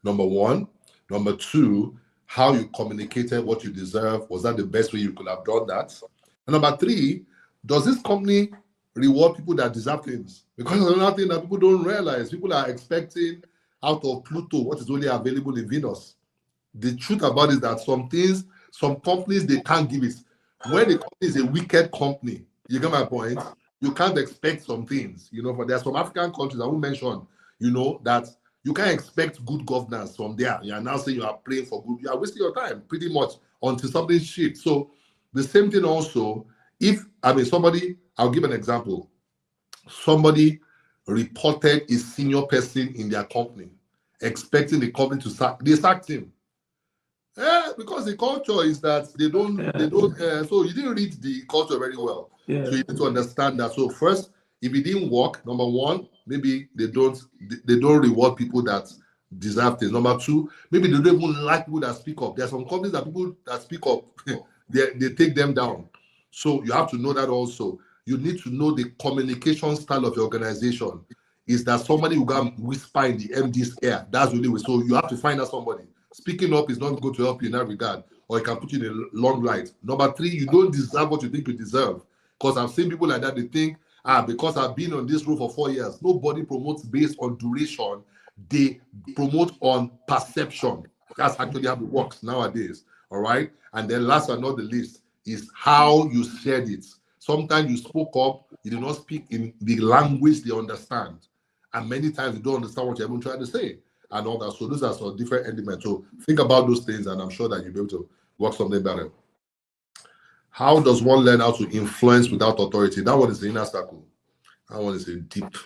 Speaker 3: Number one. Number two, how you communicated what you deserve. Was that the best way you could have done that? And number three, does this company reward people that deserve things? Because another thing that people don't realize, people are expecting out of Pluto what is only available in Venus. The truth about it is that some things, some companies, they can't give it. When the company is a wicked company, you get my point? You can't expect some things. For there are some African countries I won't mention, that you can't expect good governance from there. You are now saying you are praying for good. You are wasting your time pretty much until something shit. So the same thing also, somebody, I'll give an example. Somebody reported a senior person in their company, expecting the company to sack. They sacked him. Because the culture is that they don't. So you didn't read the culture very well.
Speaker 2: Yeah.
Speaker 3: So you need to understand that. So first, if it didn't work, number one, maybe they don't reward people that deserve things. Number two, maybe they don't even like people that speak up. There are some companies that people that speak up, they take them down. So you have to know that also. You need to know the communication style of your organization. Is that somebody who can whisper in the MD's ear? That's the only way. So you have to find out somebody. Speaking up is not going to help you in that regard, or it can put you in a long light. Number three, you don't deserve what you think you deserve. Because I've seen people like that, they think, because I've been on this role for 4 years, nobody promotes based on duration. They promote on perception. That's actually how it works nowadays. All right. And then last but not the least is how you said it. Sometimes you spoke up, you did not speak in the language they understand. And many times you don't understand what you're even trying to say and all that. So those are some different elements. So think about those things, and I'm sure that you'll be able to work something better. How does one learn how to influence without authority? That one is the inner circle. That one is a deep.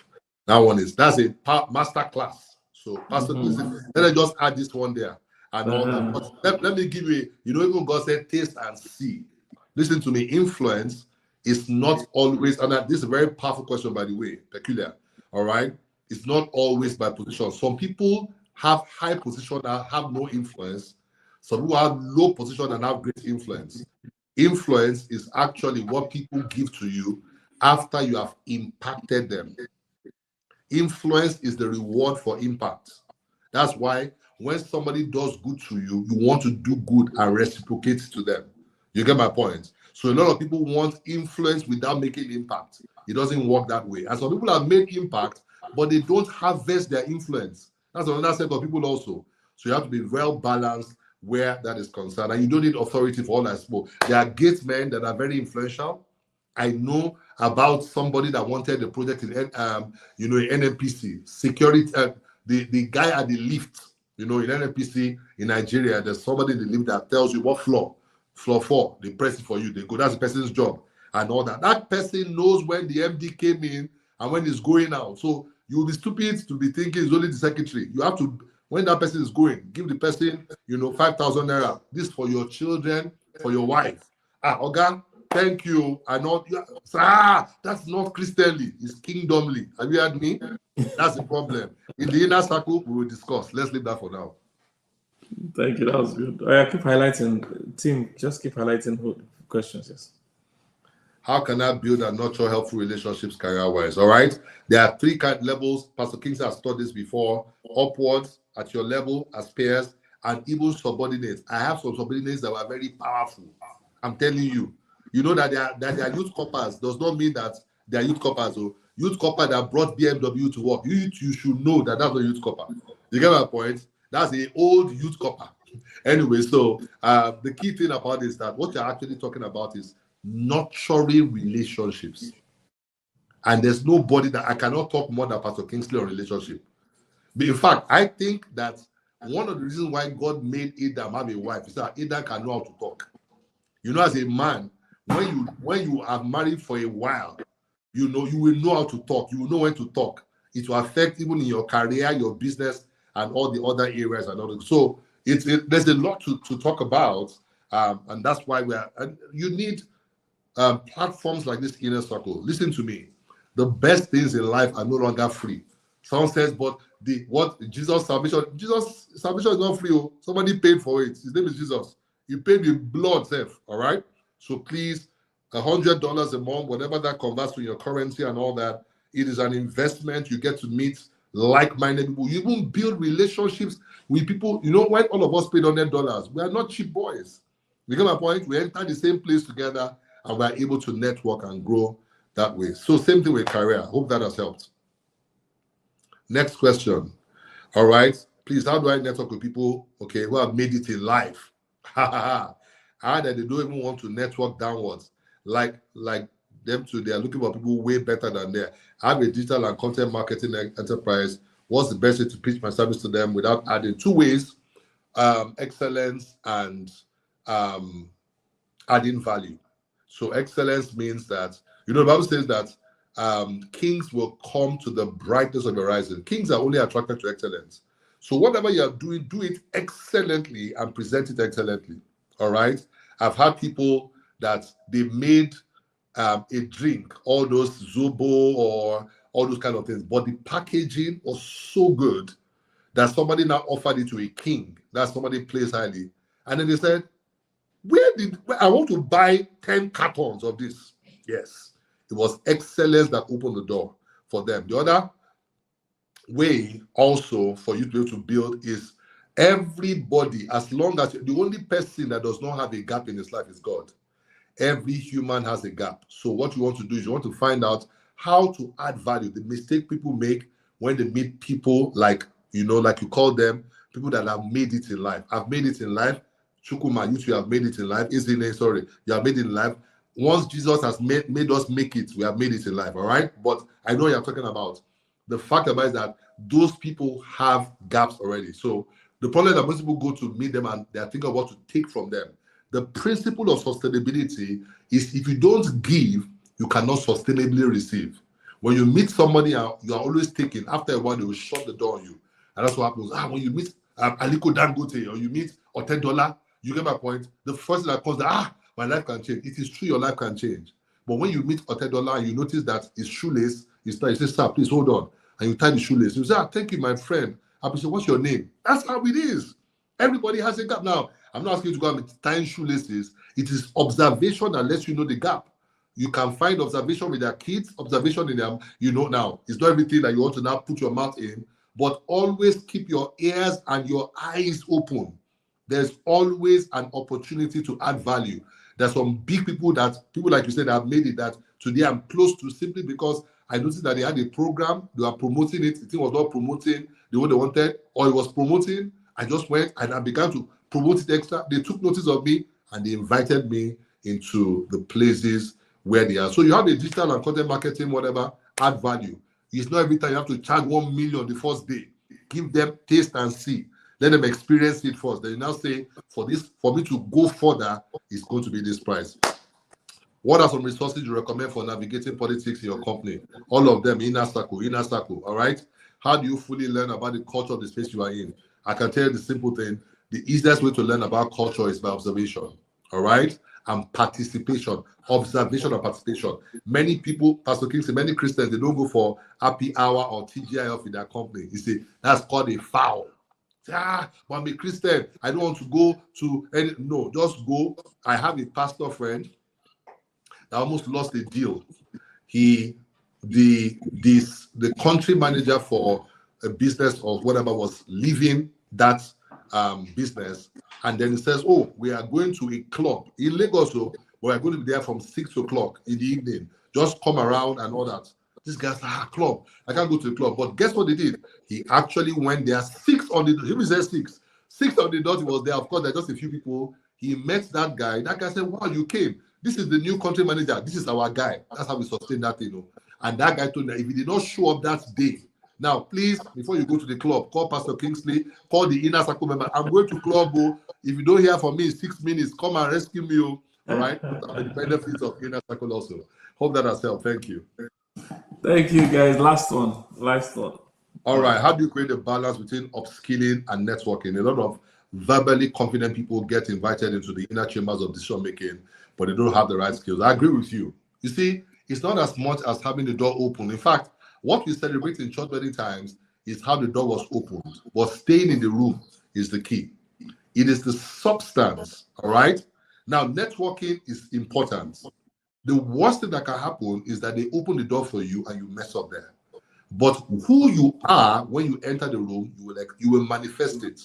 Speaker 3: That's a master class. So, Pastor, listen, let me just add this one there and all that. But let me give you, even God said, taste and see. Listen to me, influence is not always, and this is a very powerful question, by the way, peculiar. All right. It's not always by position. Some people have high position and have no influence. Some people have low position and have great influence. Influence is actually what people give to you after you have impacted them. Influence is the reward for impact. That's why when somebody does good to you, you want to do good and reciprocate to them. You get my point? So a lot of people want influence without making impact. It doesn't work that way. And some people have made impact, but they don't harvest their influence. That's another set of people also. So you have to be well balanced where that is concerned. And you don't need authority for all that spoke. There are gate men that are very influential. I know about somebody that wanted the project in NNPC security. The guy at the lift, in NNPC in Nigeria, there's somebody in the lift that tells you what floor 4, they press it for you. They go, that's the person's job and all that. That person knows when the MD came in and when he's going out. So you'll be stupid to be thinking it's only the secretary. You have to, when that person is going, give the person, 5,000 naira. This for your children, for your wife. Oga, thank you. I know. That's not Christianly. It's kingdomly. Have you heard me? That's the problem. In the inner circle, we will discuss. Let's leave that for now.
Speaker 2: Thank you. That was good. Keep highlighting. Tim, just keep highlighting questions. Yes.
Speaker 3: How can I build and nurture helpful relationships career-wise? All right. There are 3 kind levels. Pastor Kingsley has taught this before. Upwards, at your level, as peers, and even subordinates. I have some subordinates that were very powerful. I'm telling you. You know that they are youth coppers does not mean that they are youth coppers. So youth copper that brought BMW to work. You should know that that's a youth copper. You get my point? That's the old youth copper. Anyway, so the key thing about it is that what you're actually talking about is nurturing relationships. And there's nobody that I cannot talk more than Pastor Kingsley on relationship. But in fact, I think that one of the reasons why God made Adam have a wife is that Adam can know how to talk. As a man, when you are married for a while, you will know how to talk. You will know when to talk. It will affect even in your career, your business, and all the other areas and all that. So there's a lot to talk about, and that's why you need platforms like this inner circle. Listen to me. The best things in life are no longer free. Someone says, but what Jesus salvation. Jesus salvation is not free. Oh. Somebody paid for it. His name is Jesus. He paid with blood, self. All right. So please, $100 a month, whatever that converts to your currency and all that, it is an investment. You get to meet like-minded people. You even build relationships with people. You know, when all of us paid $100, we are not cheap boys. You get my point? We enter the same place together and we are able to network and grow that way. So same thing with career. Hope that has helped. Next question. All right. Please, how do I network with people, okay, who have made it in life? How that they don't even want to network downwards. Like them too, they are looking for people way better than them. I have a digital and content marketing enterprise. What's the best way to pitch my service to them without adding two ways, excellence and adding value. So excellence means that, you know, the Bible says that kings will come to the brightness of your rising. Kings are only attracted to excellence. So whatever you are doing, do it excellently and present it excellently. All right. I've had people that they made a drink, all those Zobo or all those kind of things, but the packaging was so good that somebody now offered it to a king that somebody plays highly, and then they said, where I want to buy 10 cartons of this. Yes, it was excellence that opened the door for them. The other way also for you to be able to build is everybody, as long as the only person that does not have a gap in his life is God. Every human has a gap. So what you want to do is you want to find out how to add value. The mistake people make when they meet people like, you know, like you call them, people that have made it in life. I've made it in life. Chukuma, you two have made it in life. Sorry, you have made it in life. Once Jesus has made us make it, we have made it in life, all right? But I know you're talking about. The fact about it is that those people have gaps already. So the problem that most people go to meet them and they're thinking of what to take from them. The principle of sustainability is if you don't give, you cannot sustainably receive. When you meet somebody, you are always taking. After a while, they will shut the door on you. And that's what happens. When you meet Aliko Dangote or you meet Otedola, you get my point. The first thing that comes, my life can change. It is true, your life can change. But when you meet Otedola and you notice that his shoelace is tied, you say, sir, please hold on. And you tie the shoelace. You say, thank you, my friend. I say, what's your name? That's how it is. Everybody has a gap. Now, I'm not asking you to go and be tying shoelaces. It is observation that lets you know the gap. You can find observation with their kids, observation in them, you know now. It's not everything that you want to now put your mouth in, but always keep your ears and your eyes open. There's always an opportunity to add value. There's some big people like you said, have made it that today I'm close to simply because I noticed that they had a program, they were promoting it, the thing was not promoting the way they wanted, or it was promoting. I just went and I began to promote it extra. They took notice of me and they invited me into the places where they are. So you have a digital and content marketing, whatever, add value. It's not every time you have to charge 1 million the first day. Give them taste and see. Let them experience it first. Then you now say, for me to go further, it's going to be this price. What are some resources you recommend for navigating politics in your company? All of them, inner circle, all right? How do you fully learn about the culture of the space you are in? I can tell you the simple thing. The easiest way to learn about culture is by observation, all right? And participation, observation and participation. Many people, Pastor King said, many Christians, they don't go for happy hour or TGIF in their company. You see, that's called a foul. But I'm a Christian. I don't want to go to any. No, just go. I have a pastor friend that almost lost a deal. The country manager for a business or whatever was leaving that business, and then he says, "Oh, we are going to a club in Lagos, so we are going to be there from 6 o'clock in the evening. Just come around and all that." This guy's like, club. I can't go to the club. But guess what they did? He actually went there. 6 on the dot. He said 6. 6 on the dot. He was there. Of course, there are just a few people. He met that guy. That guy said, "Wow, you came. This is the new country manager. This is our guy." That's how we sustain that thing. You know? And that guy told me if he did not show up that day, now please, before you go to the club, call Pastor Kingsley, call the inner circle member. I'm going to club. If you don't hear from me in 6 minutes, come and rescue me. All right. The benefits of inner circle also. Hope that has helped. Thank you.
Speaker 2: Thank you, guys. Last one.
Speaker 3: All right. How do you create a balance between upskilling and networking? A lot of verbally confident people get invited into the inner chambers of decision making, but they don't have the right skills. I agree with you. You see, it's not as much as having the door open. In fact, what we celebrate in church many times is how the door was opened, but staying in the room is the key. It is the substance, all right? Now, networking is important. The worst thing that can happen is that they open the door for you and you mess up there. But who you are when you enter the room, you will manifest it.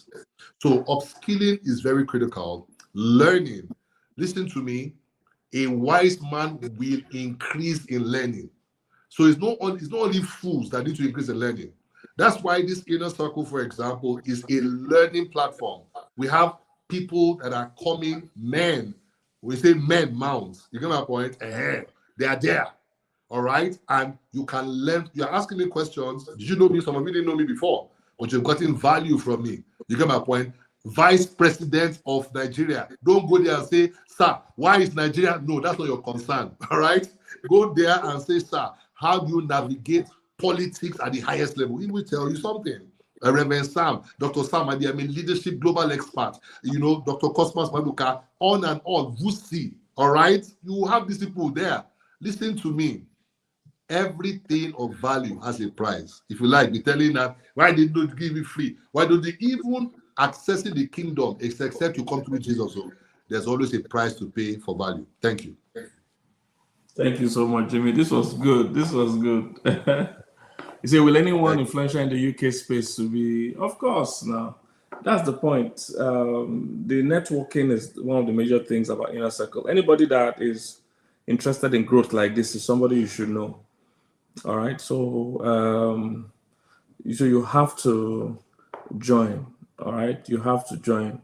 Speaker 3: So upskilling is very critical. Learning. Listen to me. A wise man will increase in learning. So it's not only fools that need to increase in learning. That's why this inner circle, for example, is a learning platform. We have people that are coming, men. We say men mounts. You get my point? They are there. All right. And you can learn. You're asking me questions. Did you know me? Some of you didn't know me before, but you've gotten value from me. You get my point? Vice President of Nigeria. Don't go there and say, sir, why is Nigeria? No, that's not your concern. All right. Go there and say, sir, how do you navigate politics at the highest level? He will tell you something. Reverend Sam, Dr. Sam Adi, I'm a leadership global expert. You know, Dr. Cosmas Maduka, on and on. Vusi. All right. You have these people there. Listen to me. Everything of value has a price. If you like, be telling that, why did they not give it free? Why don't they even accessing the kingdom except you come through Jesus? So there's always a price to pay for value. Thank you.
Speaker 2: Thank you so much, Jimmy. This was good. This was good. You say, will anyone influential in the UK space to be? Of course, now. That's the point. The networking is one of the major things about Inner Circle. Anybody that is interested in growth like this is somebody you should know. All right. So you have to join. All right. You have to join.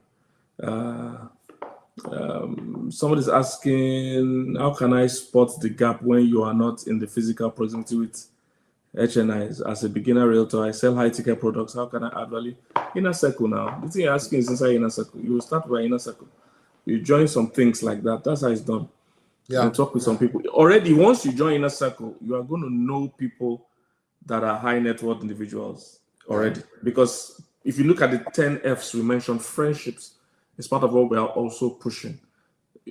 Speaker 2: Somebody's asking, how can I spot the gap when you are not in the physical proximity with HNIs? As a beginner realtor, I sell high ticket products. How can I add value? Inner Circle now. The thing you're asking is inside Inner Circle. You will start by Inner Circle. You join some things like that. That's how it's done. Yeah. And talk with some people. Already, once you join Inner Circle, you are going to know people that are high net worth individuals already. Because if you look at the 10 Fs we mentioned, friendships is part of what we are also pushing.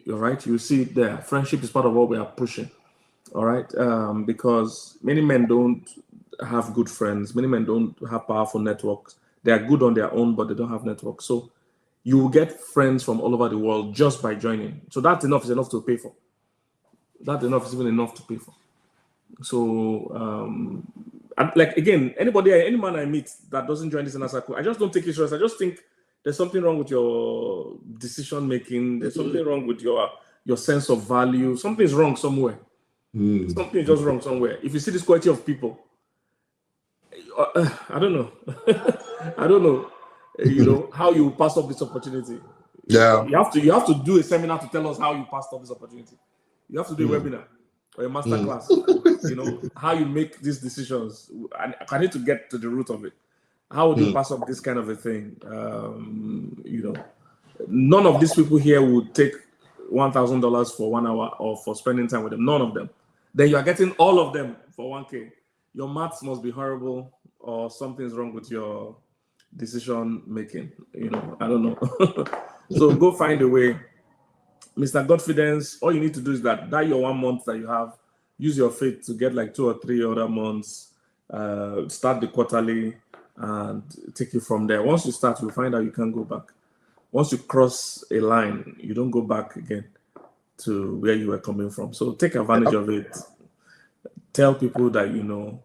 Speaker 2: All right, you see it there. Friendship is part of what we are pushing. All right, because many men don't have good friends. Many men don't have powerful networks. They are good on their own, but they don't have networks. So you will get friends from all over the world just by joining. So that's enough. Is enough to pay for. That enough is even enough to pay for. So, like again, any man I meet that doesn't join this Inner Circle, I just don't take it serious. I just think there's something wrong with your decision making. There's something wrong with your sense of value. Something's wrong somewhere. Something's just wrong somewhere. If you see this quality of people, I don't know. I don't know. You know how you pass up this opportunity.
Speaker 3: Yeah,
Speaker 2: you have to do a seminar to tell us how you passed up this opportunity. You have to do a webinar or a master class. You know how you make these decisions. I need to get to the root of it. How would you pass up this kind of a thing? You know, none of these people here would take $1,000 for 1 hour or for spending time with them. None of them. Then you are getting all of them for 1K. Your maths must be horrible, or something's wrong with your decision making. You know, I don't know. So go find a way. Mr. Godfidence, all you need to do is that your 1 month that you have, use your faith to get like 2 or 3 other months, start the quarterly and take it from there. Once you start, you'll find out you can't go back. Once you cross a line, you don't go back again to where you were coming from. So take advantage of it. Tell people that you know.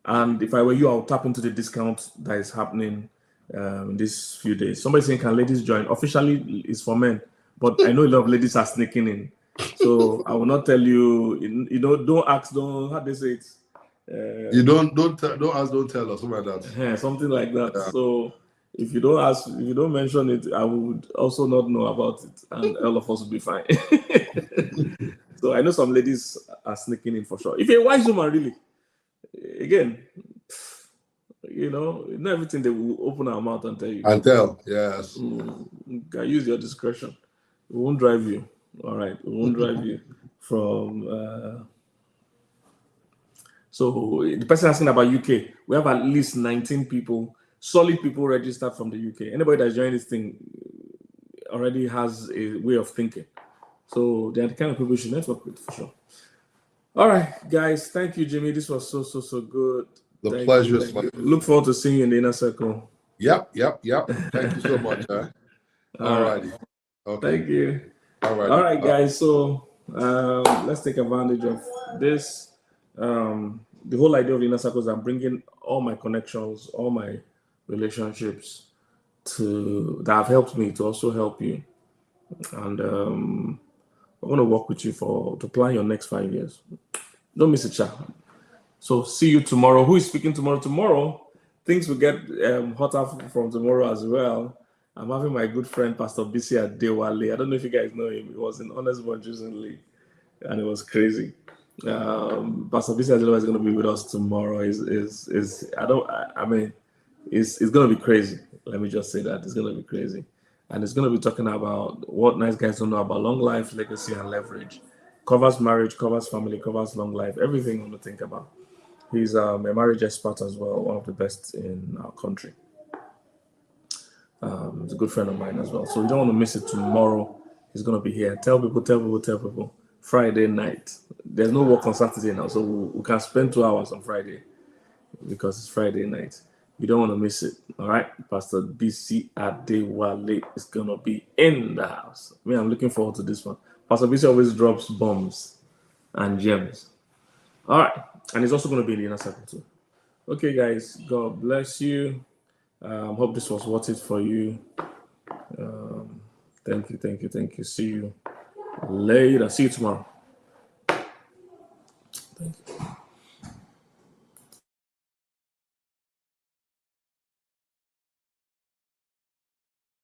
Speaker 2: And if I were you, I'll tap into the discount that is happening in these few days. Somebody saying, can ladies join? Officially, it's for men. But I know a lot of ladies are sneaking in. So I will not tell you, you know, don't ask, don't, how they say it?
Speaker 3: You don't ask, don't tell us, something like that.
Speaker 2: Something like that. Yeah. So if you don't ask, if you don't mention it, I would also not know about it, and all of us will be fine. So I know some ladies are sneaking in for sure. If you're a wise woman, really, again, you know, not everything they will open our mouth and tell you.
Speaker 3: And tell, yes.
Speaker 2: You can use your discretion. We won't drive you. All right, we won't drive you from. So the person asking about UK, we have at least 19 people, solid people registered from the UK. Anybody that's joined this thing already has a way of thinking. So they're the kind of people you should network with for sure. All right, guys. Thank you, Jimmy. This was so good.
Speaker 3: The
Speaker 2: Thank
Speaker 3: pleasure
Speaker 2: you.
Speaker 3: is mine.
Speaker 2: Look forward to seeing you in the inner circle.
Speaker 3: Yep. Thank you so much. All righty. Okay.
Speaker 2: Thank you.
Speaker 3: All righty.
Speaker 2: All right, guys. So let's take advantage of this. The whole idea of the inner circle is I'm bringing all my connections, all my relationships that have helped me to also help you, and I'm going to work with you to plan your next 5 years. Don't miss it, chat. So see you tomorrow. Who is speaking tomorrow? Tomorrow, things will get hotter from tomorrow as well. I'm having my good friend Pastor Bisi Adewale. I don't know if you guys know him. He was in Honest Bunch recently, and it was crazy. Pastor Bisi Adewale is going to be with us tomorrow. It's going to be crazy. Let me just say that it's going to be crazy, and it's going to be talking about what nice guys don't know about long life, legacy, and leverage. Covers marriage, covers family, covers long life. Everything you want to think about. He's a marriage expert as well, one of the best in our country. He's a good friend of mine as well. So you don't want to miss it tomorrow. He's going to be here. Tell people. Friday night. There's no work on Saturday now, so we can spend 2 hours on Friday because it's Friday night. You don't want to miss it. All right. Pastor Bisi Adewale is going to be in the house. I'm looking forward to this one. Pastor Bisi always drops bombs and gems. All right. And he's also going to be in the inner circle too. Okay, guys. God bless you. Hope this was worth it for you. Thank you. See you later. See you tomorrow.